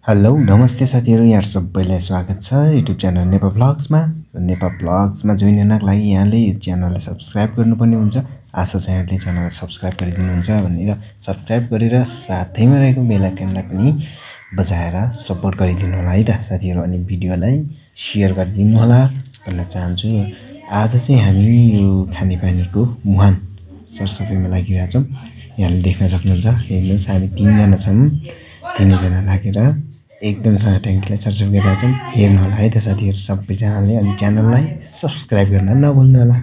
Hello नमस्ते साथीहरु, यहाँ सबैलाई स्वागत छ युट्युब च्यानल नेपाल भ्लग्समा। नेपाल भ्लग्समा जोइन हुनको लागि यहाँले यो च्यानललाई सब्स्क्राइब गर्नुपर्ने हुन्छ। आशा छ यहाँले च्यानललाई सब्स्क्राइब गरिदिनुहुन्छ भनेर सब्स्क्राइब गरेर साथैमा रहेको बेल आइकनलाई पनि बजाएर सपोर्ट गरिदिनु होला है त साथीहरु। अनि भिडियोलाई शेयर गरिदिनु होला भन्न चाहन्छु। आज चाहिँ हामी यो खानेपानीको मुहान सरसफाइमा लागिरहेका छौं। यहाँले देख्न सक्नुहुन्छ, हेर्नुस् हामी 3 जना छौं। 3 जना लागेर एकदमसँग ट्याङ्कीलाई सरसफाइ गरिरहेका छौं। हेर्नु होला है त साथीहरु सबैजनाले, अनि च्यानललाई सब्स्क्राइब गर्न नभुल्नु होला।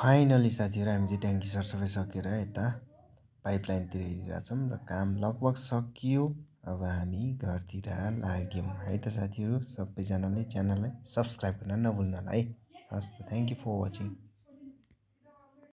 फाइनली साथीहरु हामी चाहिँ ट्याङ्की सरसफाइ सकेर यता पाइपलाइनतिर हेरिरहेका छौं र काम लगभग सकियो। अब हामी घरतिर लाग्यौं है त साथीहरु। सबैजनाले च्यानललाई सब्स्क्राइब गर्न नभुल्नु होला है। हस् त, थ्यांक यू फर वाचिङ।